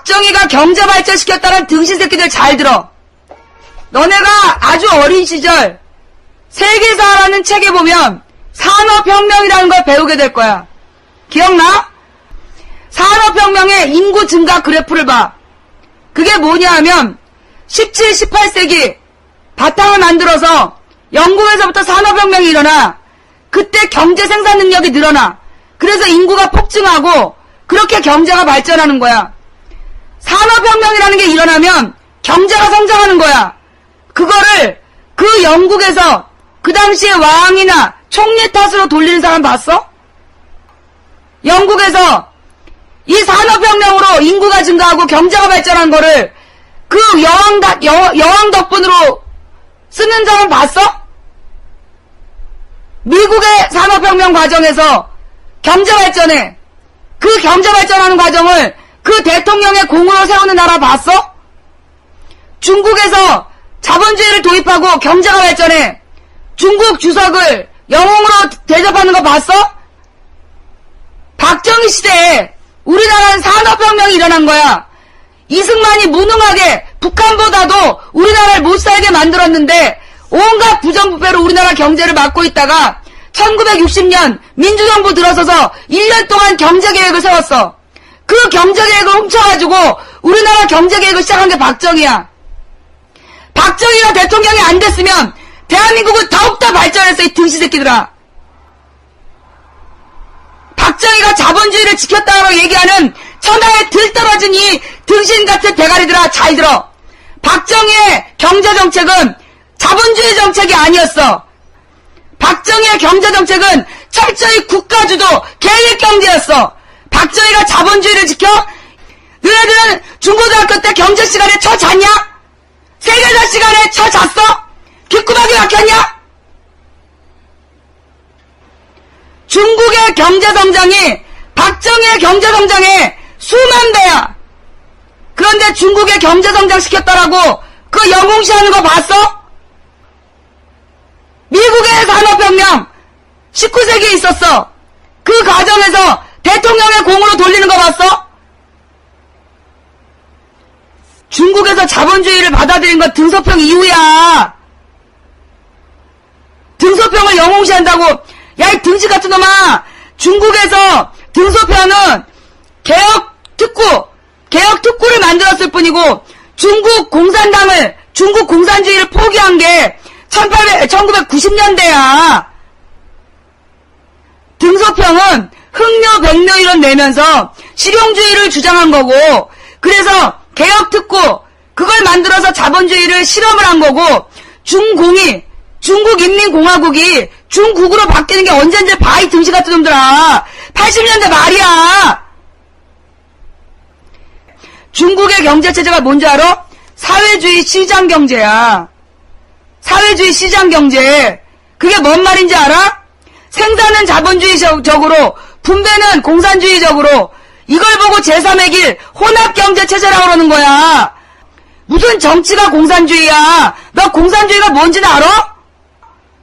박정희가 경제 발전시켰다는 등신 새끼들 잘 들어. 너네가 아주 어린 시절 세계사라는 책에 보면 산업혁명이라는 걸 배우게 될 거야. 기억나? 산업혁명의 인구 증가 그래프를 봐. 그게 뭐냐 하면 17, 18세기 바탕을 만들어서 영국에서부터 산업혁명이 일어나. 그때 경제 생산 능력이 늘어나. 그래서 인구가 폭증하고 그렇게 경제가 발전하는 거야. 산업혁명이라는 게 일어나면 경제가 성장하는 거야. 그거를 그 영국에서 그 당시에 왕이나 총리 탓으로 돌리는 사람 봤어? 영국에서 이 산업혁명으로 인구가 증가하고 경제가 발전한 거를 그 여왕 덕분으로 쓰는 사람 봤어? 미국의 산업혁명 과정에서 경제 발전에 그 경제 발전하는 과정을 그 대통령의 공으로 세우는 나라 봤어? 중국에서 자본주의를 도입하고 경제가 발전해 중국 주석을 영웅으로 대접하는 거 봤어? 박정희 시대에 우리나라는 산업혁명이 일어난 거야. 이승만이 무능하게 북한보다도 우리나라를 못살게 만들었는데 온갖 부정부패로 우리나라 경제를 막고 있다가 1960년 민주정부 들어서서 1년 동안 경제계획을 세웠어. 그 경제계획을 훔쳐가지고 우리나라 경제계획을 시작한 게 박정희야. 박정희가 대통령이 안 됐으면 대한민국은 더욱더 발전했어, 이 등신새끼들아. 박정희가 자본주의를 지켰다고 얘기하는 천하에 들떨어진 이 등신같은 대가리들아, 잘 들어. 박정희의 경제정책은 자본주의 정책이 아니었어. 박정희의 경제정책은 철저히 국가주도 계획경제였어. 박정희가 자본주의를 지켜? 너네들은 중고등학교 때 경제 시간에 쳐 잤냐? 세계사 시간에 쳐 잤어? 귓구멍이 막혔냐? 중국의 경제성장이 박정희의 경제성장의 수만 배야. 그런데 중국의 경제성장 시켰다라고 그 영웅시하는 거 봤어? 미국의 산업혁명 19세기에 있었어. 그 과정에서 대통령의 공으로 돌리는 거 봤어? 중국에서 자본주의를 받아들인 건 등소평 이후야. 등소평을 영웅시한다고. 야, 이 등신 같은 놈아. 중국에서 등소평은 개혁특구를 만들었을 뿐이고 중국 공산주의를 포기한 게 1990년대야. 등소평은 흑묘, 백묘 이론 내면서 실용주의를 주장한 거고, 그래서 개혁특구, 그걸 만들어서 자본주의를 실험을 한 거고, 중국인민공화국이 중국으로 바뀌는 게 언젠지 봐, 이 등신 같은 놈들아. 80년대 말이야. 중국의 경제체제가 뭔지 알아? 사회주의 시장경제야. 사회주의 시장경제. 그게 뭔 말인지 알아? 생산은 자본주의적으로, 분배는 공산주의적으로, 이걸 보고 제3의 길, 혼합경제체제라고 그러는 거야. 무슨 정치가 공산주의야. 너 공산주의가 뭔지는 알아?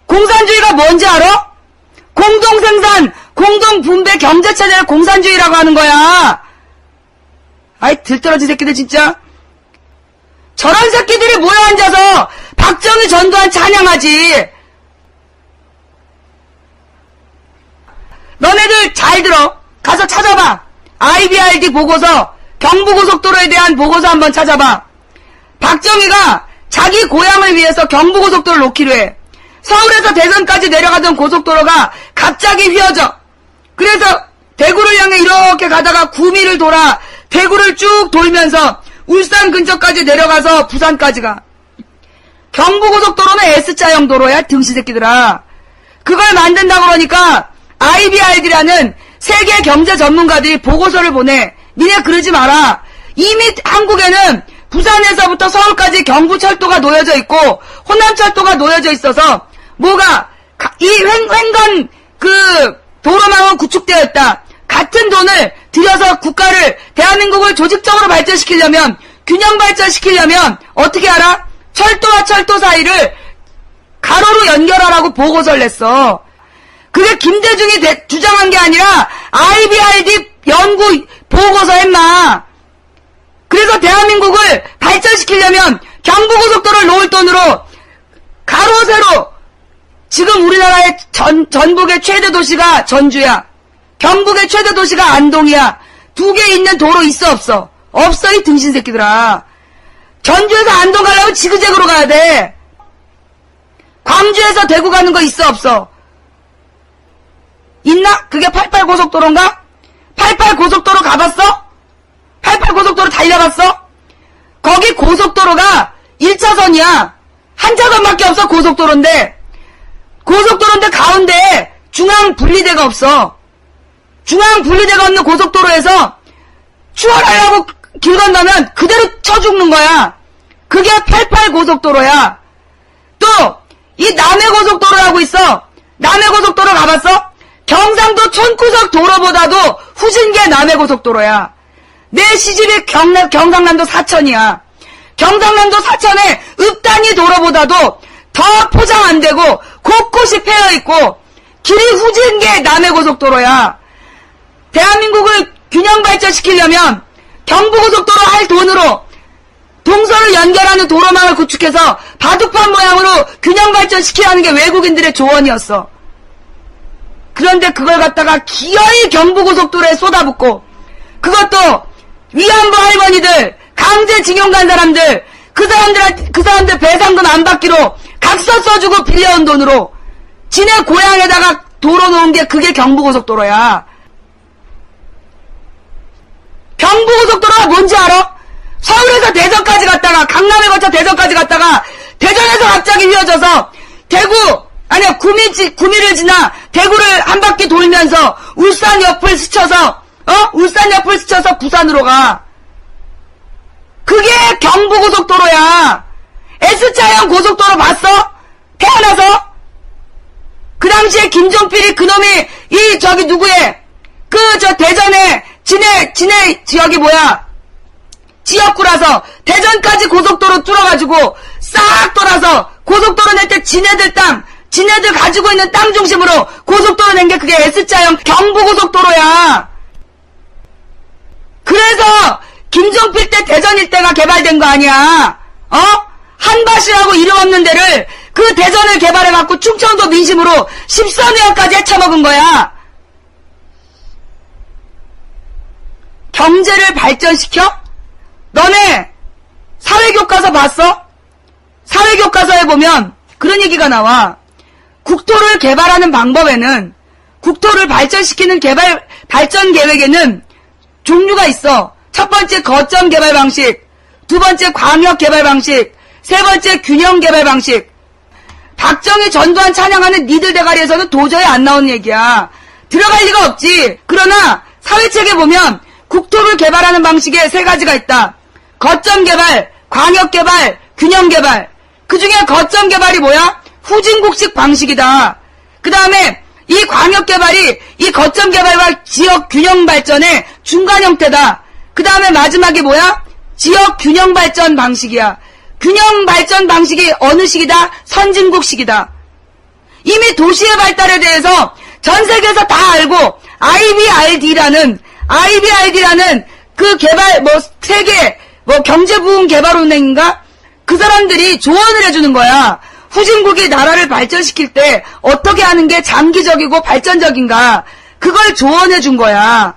공산주의가 뭔지 알아? 공동생산, 공동분배 경제체제를 공산주의라고 하는 거야. 아이, 들떨어진 새끼들 진짜. 저런 새끼들이 모여 앉아서 박정희 전두환 찬양하지. 너네들 잘 들어. 가서 찾아봐. IBRD 보고서, 경부고속도로에 대한 보고서 한번 찾아봐. 박정희가 자기 고향을 위해서 경부고속도로를 놓기로 해. 서울에서 대전까지 내려가던 고속도로가 갑자기 휘어져. 그래서 대구를 향해 이렇게 가다가 구미를 돌아 대구를 쭉 돌면서 울산 근처까지 내려가서 부산까지 가. 경부고속도로는 S자형 도로야, 등신새끼들아. 그걸 만든다고 그러니까 IBRD라는 세계 경제 전문가들이 보고서를 보내. 니네 그러지 마라. 이미 한국에는 부산에서부터 서울까지 경부철도가 놓여져 있고 호남철도가 놓여져 있어서 뭐가 이 횡건 도로망은 구축되어 있다. 같은 돈을 들여서 국가를, 대한민국을 조직적으로 발전시키려면, 균형 발전시키려면 어떻게 알아? 철도와 철도 사이를 가로로 연결하라고 보고서를 냈어. 그게 김대중이 주장한 게 아니라 IBRD 연구 보고서 했나. 그래서 대한민국을 발전시키려면 경부고속도로를 놓을 돈으로 가로 세로 지금 우리나라의 전북의 최대 도시가 전주야. 경북의 최대 도시가 안동이야. 2개 있는 도로 있어 없어? 없어 이 등신 새끼들아. 전주에서 안동 가려면 지그재그로 가야 돼. 광주에서 대구 가는 거 있어 없어? 있나? 그게 88고속도로인가? 88고속도로 가봤어? 88고속도로 달려봤어? 거기 고속도로가 1차선이야. 한 차선밖에 없어. 고속도로인데 가운데에 중앙 분리대가 없어. 중앙 분리대가 없는 고속도로에서 추월하려고 길 건너면 그대로 쳐 죽는 거야. 그게 88고속도로야. 또 이 남해고속도로라고 있어. 남해고속도로 가봤어? 경상도 촌구석 도로보다도 후진 게 남해고속도로야. 내 시집이 경상남도 사천이야. 경상남도 사천의 읍단위 도로보다도 더 포장 안 되고 곳곳이 패여있고 길이 후진 게 남해고속도로야. 대한민국을 균형 발전시키려면 경부고속도로 할 돈으로 동서를 연결하는 도로망을 구축해서 바둑판 모양으로 균형 발전시키라는 게 외국인들의 조언이었어. 그런데 그걸 갖다가 기어이 경부고속도로에 쏟아붓고 그것도 위안부 할머니들, 강제징용 간 사람들, 그 사람들 배상금 안 받기로 각서 써주고 빌려온 돈으로 지네 고향에다가 도로 놓은 게 그게 경부고속도로야. 경부고속도로가 뭔지 알아? 서울에서 대전까지 갔다가 강남에 거쳐 대전까지 갔다가 대전에서 갑자기 휘어져서 구미를 지나 대구를 한 바퀴 돌면서 울산 옆을 스쳐서 부산으로 가. 그게 경부고속도로야. S자형 고속도로 봤어? 태어나서? 그 당시에 김종필이 그놈이 대전에 지역구라서 대전까지 고속도로 뚫어가지고 싹 돌아서 고속도로 낼 때 지네들 가지고 있는 땅 중심으로 고속도로 낸 게 그게 S자형 경부고속도로야. 그래서 김종필 때 대전 일대가 개발된 거 아니야. 한밭이라고 이름 없는 데를 그 대전을 개발해갖고 충청도 민심으로 13회까지 헤쳐먹은 거야. 경제를 발전시켜? 너네 사회교과서 봤어? 사회교과서에 보면 그런 얘기가 나와. 국토를 개발하는 방법에는, 국토를 발전시키는 발전 계획에는 종류가 있어. 첫 번째 거점 개발 방식, 두 번째 광역 개발 방식, 세 번째 균형 개발 방식. 박정희 전두환 찬양하는 니들 대가리에서는 도저히 안 나오는 얘기야. 들어갈 리가 없지. 그러나 사회책에 보면 국토를 개발하는 방식에 3가지가 있다. 거점 개발, 광역 개발, 균형 개발. 그 중에 거점 개발이 뭐야? 후진국식 방식이다. 그 다음에 이 광역 개발이 이 거점 개발과 지역 균형 발전의 중간 형태다. 그 다음에 마지막이 뭐야? 지역 균형 발전 방식이야. 균형 발전 방식이 어느 식이다? 선진국식이다. 이미 도시의 발달에 대해서 전 세계에서 다 알고 IBRD라는 그 개발 세계 경제부흥개발은행인가? 그 사람들이 조언을 해주는 거야. 후진국이 나라를 발전시킬 때 어떻게 하는 게 장기적이고 발전적인가? 그걸 조언해 준 거야.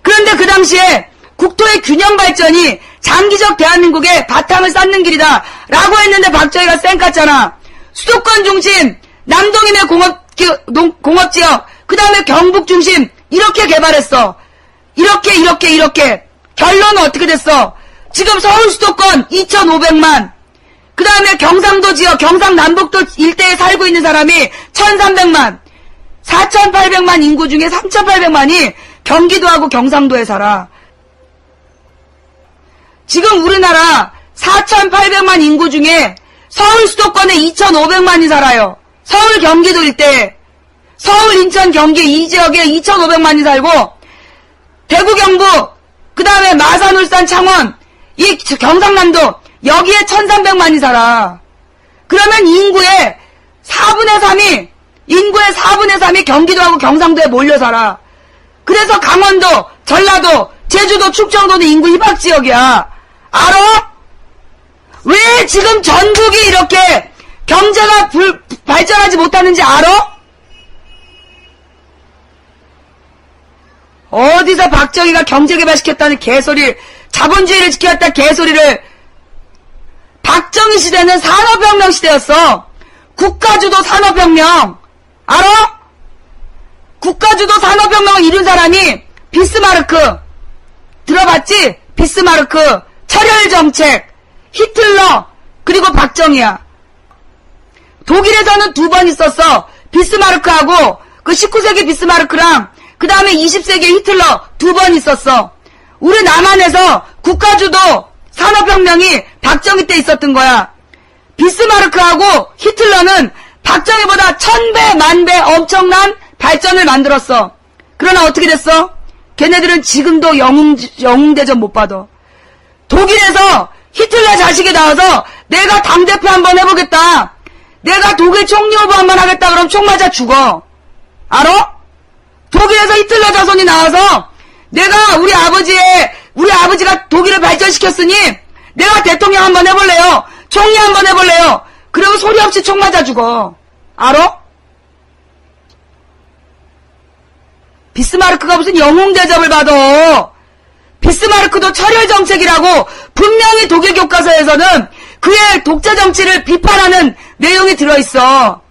그런데 그 당시에 국토의 균형 발전이 장기적 대한민국의 바탕을 쌓는 길이다 라고 했는데 박정희가 쌩 깠잖아. 수도권 중심, 남동임의 공업지역, 그 다음에 경북 중심 이렇게 개발했어. 이렇게 결론은 어떻게 됐어? 지금 서울 수도권 2,500만, 그 다음에 경상도 지역, 경상남북도 일대에 살고 있는 사람이 1,300만, 4,800만 인구 중에 3,800만이 경기도하고 경상도에 살아. 지금 우리나라 4,800만 인구 중에 서울 수도권에 2,500만이 살아요. 서울 경기도 일대, 서울 인천 경기 이 지역에 2,500만이 살고, 대구 경북, 그 다음에 마산 울산 창원, 이 경상남도 여기에 1,300만이 살아. 그러면 인구의 4분의 3이 경기도하고 경상도에 몰려 살아. 그래서 강원도, 전라도, 제주도, 충청도는 인구 희박지역이야. 알아? 왜 지금 전국이 이렇게 경제가 발전하지 못하는지 알아? 어디서 박정희가 경제개발시켰다는 개소리를, 자본주의를 지켰다 개소리를. 박정희 시대는 산업혁명 시대였어. 국가주도 산업혁명. 알아? 국가주도 산업혁명을 이룬 사람이 비스마르크. 들어봤지? 비스마르크, 철혈정책, 히틀러, 그리고 박정희야. 독일에서는 2번 있었어. 비스마르크하고 그 19세기 비스마르크랑 그 다음에 20세기 히틀러 2번 있었어. 우리 남한에서 국가주도 산업혁명이 박정희 때 있었던 거야. 비스마르크하고 히틀러는 박정희보다 1000배, 10,000배 엄청난 발전을 만들었어. 그러나 어떻게 됐어? 걔네들은 지금도 영웅대접 못 받아. 독일에서 히틀러 자식이 나와서 내가 당대표 한번 해보겠다. 내가 독일 총리 후보 한번 하겠다 그럼 총 맞아 죽어. 알아? 독일에서 히틀러 자손이 나와서 내가 우리 아버지가 독일을 발전시켰으니 내가 대통령 한번 해볼래요. 총리 한번 해볼래요. 그러면 소리 없이 총 맞아 죽어. 알아? 비스마르크가 무슨 영웅 대접을 받아. 비스마르크도 철혈정책이라고 분명히 독일 교과서에서는 그의 독재 정치를 비판하는 내용이 들어있어.